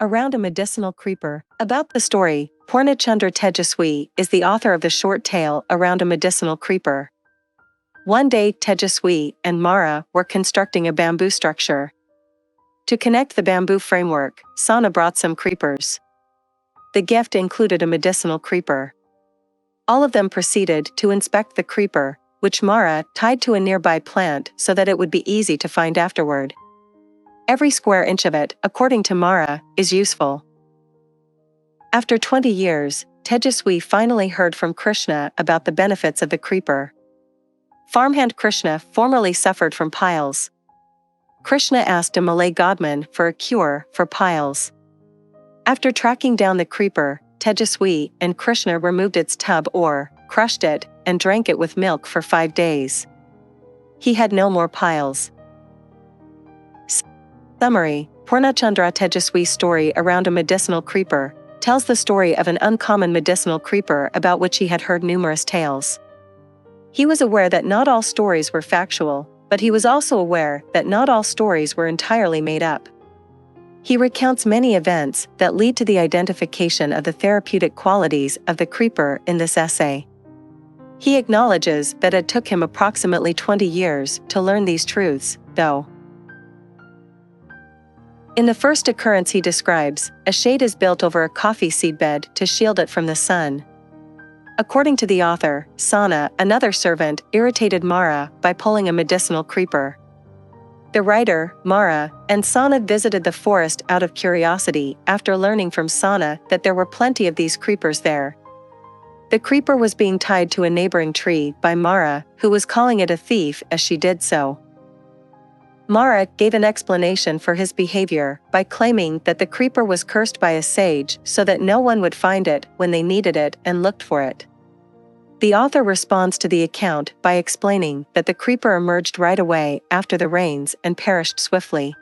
Around a Medicinal Creeper. About the story, Purnachandra Tejaswi is the author of the short tale Around a Medicinal Creeper. One day Tejaswi and Mara were constructing a bamboo structure. To connect the bamboo framework, Sana brought some creepers. The gift included a medicinal creeper. All of them proceeded to inspect the creeper, which Mara tied to a nearby plant so that it would be easy to find afterward. Every square inch of it, according to Mara, is useful. After 20 years, Tejaswi finally heard from Krishna about the benefits of the creeper. Farmhand Krishna formerly suffered from piles. Krishna asked a Malay godman for a cure for piles. After tracking down the creeper, Tejaswi and Krishna removed its tub or crushed it and drank it with milk for 5 days. He had no more piles. Summary: Purnachandra Tejaswi's story Around a Medicinal Creeper tells the story of an uncommon medicinal creeper about which he had heard numerous tales. He was aware that not all stories were factual, but he was also aware that not all stories were entirely made up. He recounts many events that lead to the identification of the therapeutic qualities of the creeper in this essay. He acknowledges that it took him approximately 20 years to learn these truths, though. In the first occurrence he describes, a shade is built over a coffee seedbed to shield it from the sun. According to the author, Sana, another servant, irritated Mara by pulling a medicinal creeper. The writer, Mara, and Sana visited the forest out of curiosity after learning from Sana that there were plenty of these creepers there. The creeper was being tied to a neighboring tree by Mara, who was calling it a thief as she did so. Mara gave an explanation for his behavior by claiming that the creeper was cursed by a sage so that no one would find it when they needed it and looked for it. The author responds to the account by explaining that the creeper emerged right away after the rains and perished swiftly.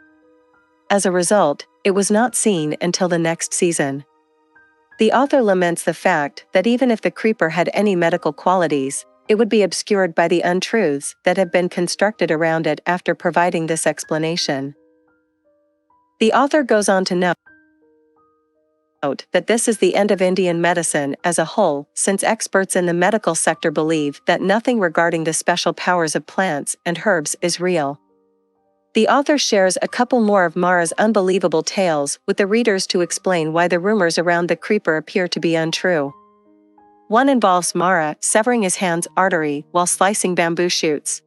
As a result, it was not seen until the next season. The author laments the fact that even if the creeper had any medical qualities, it would be obscured by the untruths that have been constructed around it after providing this explanation. The author goes on to note that this is the end of Indian medicine as a whole, since experts in the medical sector believe that nothing regarding the special powers of plants and herbs is real. The author shares a couple more of Mara's unbelievable tales with the readers to explain why the rumors around the creeper appear to be untrue. One involves Mara severing his hand's artery while slicing bamboo shoots.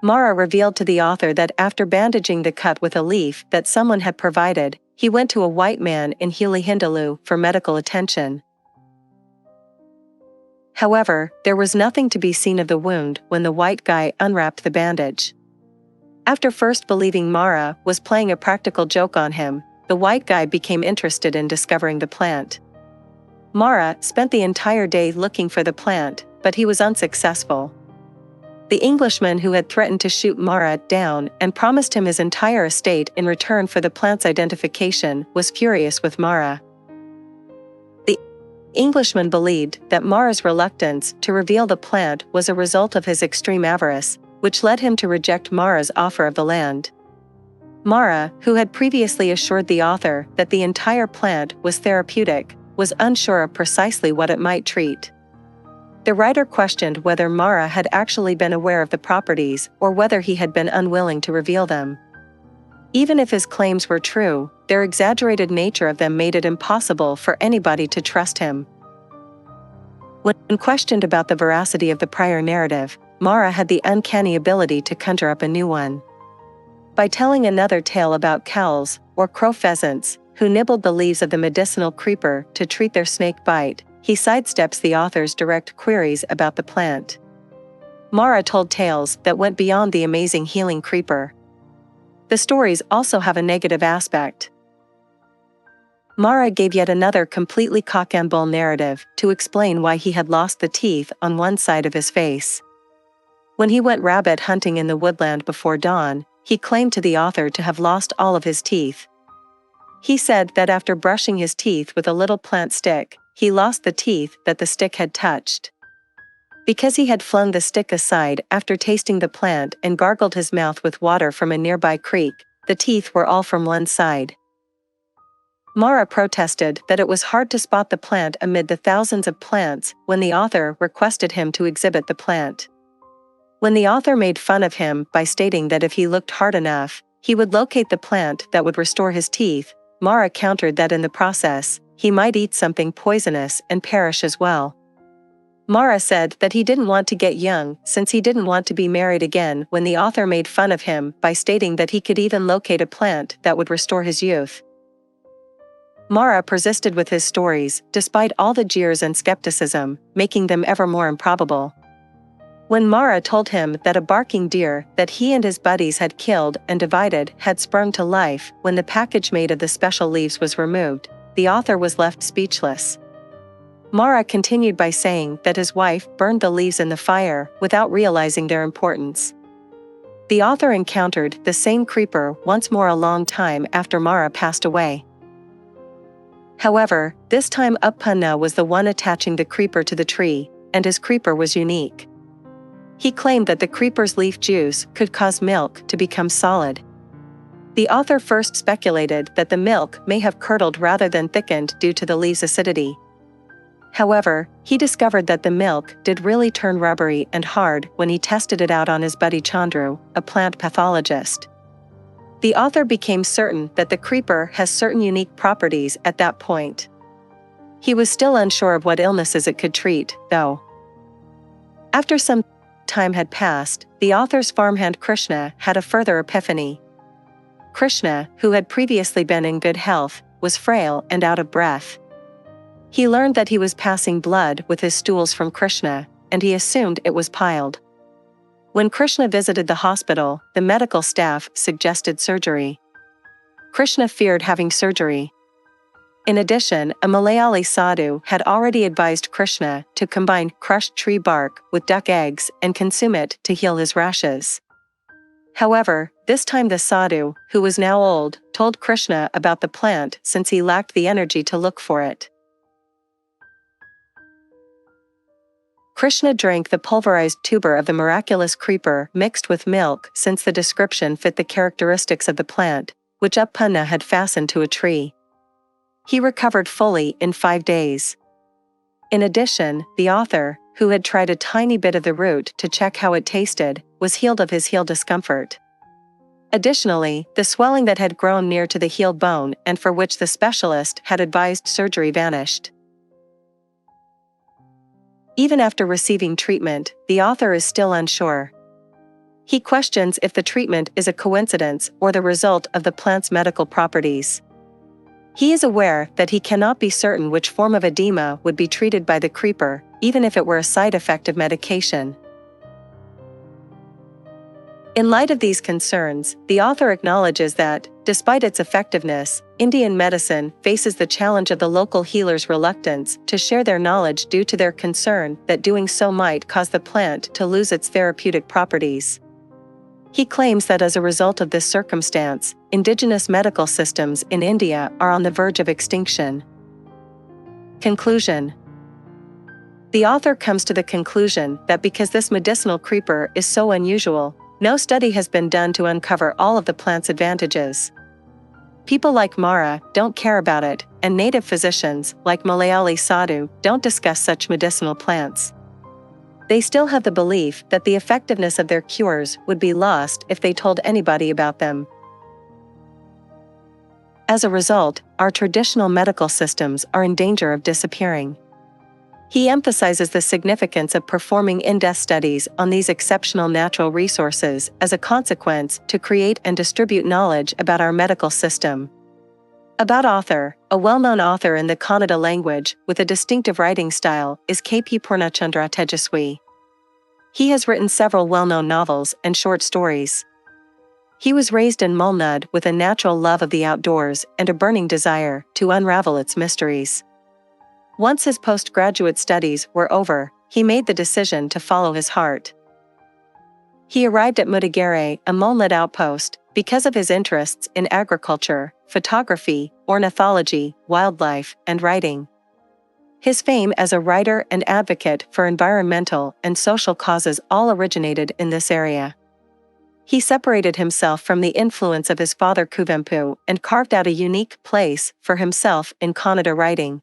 Mara revealed to the author that after bandaging the cut with a leaf that someone had provided, he went to a white man in Huli Hindaloo for medical attention. However, there was nothing to be seen of the wound when the white guy unwrapped the bandage. After first believing Mara was playing a practical joke on him, the white guy became interested in discovering the plant. Mara spent the entire day looking for the plant, but he was unsuccessful. The Englishman who had threatened to shoot Mara down and promised him his entire estate in return for the plant's identification was furious with Mara. The Englishman believed that Mara's reluctance to reveal the plant was a result of his extreme avarice, which led him to reject Mara's offer of the land. Mara, who had previously assured the author that the entire plant was therapeutic, was unsure of precisely what it might treat. The writer questioned whether Mara had actually been aware of the properties or whether he had been unwilling to reveal them. Even if his claims were true, their exaggerated nature of them made it impossible for anybody to trust him. When questioned about the veracity of the prior narrative, Mara had the uncanny ability to conjure up a new one. By telling another tale about cows, or crow pheasants, who nibbled the leaves of the medicinal creeper to treat their snake bite, he sidesteps the author's direct queries about the plant. Mara told tales that went beyond the amazing healing creeper. The stories also have a negative aspect. Mara gave yet another completely cock-and-bull narrative to explain why he had lost the teeth on one side of his face. When he went rabbit hunting in the woodland before dawn, he claimed to the author to have lost all of his teeth. He said that after brushing his teeth with a little plant stick, he lost the teeth that the stick had touched. Because he had flung the stick aside after tasting the plant and gargled his mouth with water from a nearby creek, the teeth were all from one side. Mara protested that it was hard to spot the plant amid the thousands of plants when the author requested him to exhibit the plant. When the author made fun of him by stating that if he looked hard enough, he would locate the plant that would restore his teeth, Mara countered that in the process, he might eat something poisonous and perish as well. Mara said that he didn't want to get young since he didn't want to be married again when the author made fun of him by stating that he could even locate a plant that would restore his youth. Mara persisted with his stories despite all the jeers and skepticism, making them ever more improbable. When Mara told him that a barking deer that he and his buddies had killed and divided had sprung to life when the package made of the special leaves was removed, the author was left speechless. Mara continued by saying that his wife burned the leaves in the fire without realizing their importance. The author encountered the same creeper once more a long time after Mara passed away. However, this time Uppunna was the one attaching the creeper to the tree, and his creeper was unique. He claimed that the creeper's leaf juice could cause milk to become solid. The author first speculated that the milk may have curdled rather than thickened due to the leaves' acidity. However, he discovered that the milk did really turn rubbery and hard when he tested it out on his buddy Chandru, a plant pathologist. The author became certain that the creeper has certain unique properties at that point. He was still unsure of what illnesses it could treat, though. After some time had passed, the author's farmhand Krishna had a further epiphany. Krishna, who had previously been in good health, was frail and out of breath. He learned that he was passing blood with his stools from Krishna, and he assumed it was piled. When Krishna visited the hospital, the medical staff suggested surgery. Krishna feared having surgery. In addition, a Malayali sadhu had already advised Krishna to combine crushed tree bark with duck eggs and consume it to heal his rashes. However, this time the sadhu, who was now old, told Krishna about the plant since he lacked the energy to look for it. Krishna drank the pulverized tuber of the miraculous creeper mixed with milk since the description fit the characteristics of the plant, which Uppunna had fastened to a tree. He recovered fully in 5 days. In addition, the author, who had tried a tiny bit of the root to check how it tasted, was healed of his heel discomfort. Additionally, the swelling that had grown near to the heel bone and for which the specialist had advised surgery vanished. Even after receiving treatment, the author is still unsure. He questions if the treatment is a coincidence or the result of the plant's medical properties. He is aware that he cannot be certain which form of edema would be treated by the creeper, even if it were a side effect of medication. In light of these concerns, the author acknowledges that, despite its effectiveness, Indian medicine faces the challenge of the local healers' reluctance to share their knowledge due to their concern that doing so might cause the plant to lose its therapeutic properties. He claims that as a result of this circumstance, indigenous medical systems in India are on the verge of extinction. Conclusion. The author comes to the conclusion that because this medicinal creeper is so unusual, no study has been done to uncover all of the plant's advantages. People like Mara don't care about it, and native physicians, like Malayali sadhu, don't discuss such medicinal plants. They still have the belief that the effectiveness of their cures would be lost if they told anybody about them. As a result, our traditional medical systems are in danger of disappearing. He emphasizes the significance of performing in-depth studies on these exceptional natural resources as a consequence to create and distribute knowledge about our medical system. About author. A well-known author in the Kannada language with a distinctive writing style is K.P. Purnachandra Tejaswi. He has written several well-known novels and short stories. He was raised in Mulnud with a natural love of the outdoors and a burning desire to unravel its mysteries. Once his postgraduate studies were over, he made the decision to follow his heart. He arrived at Mudigere, a Mulnud outpost, because of his interests in agriculture, photography, ornithology, wildlife, and writing. His fame as a writer and advocate for environmental and social causes all originated in this area. He separated himself from the influence of his father Kuvempu and carved out a unique place for himself in Kannada writing.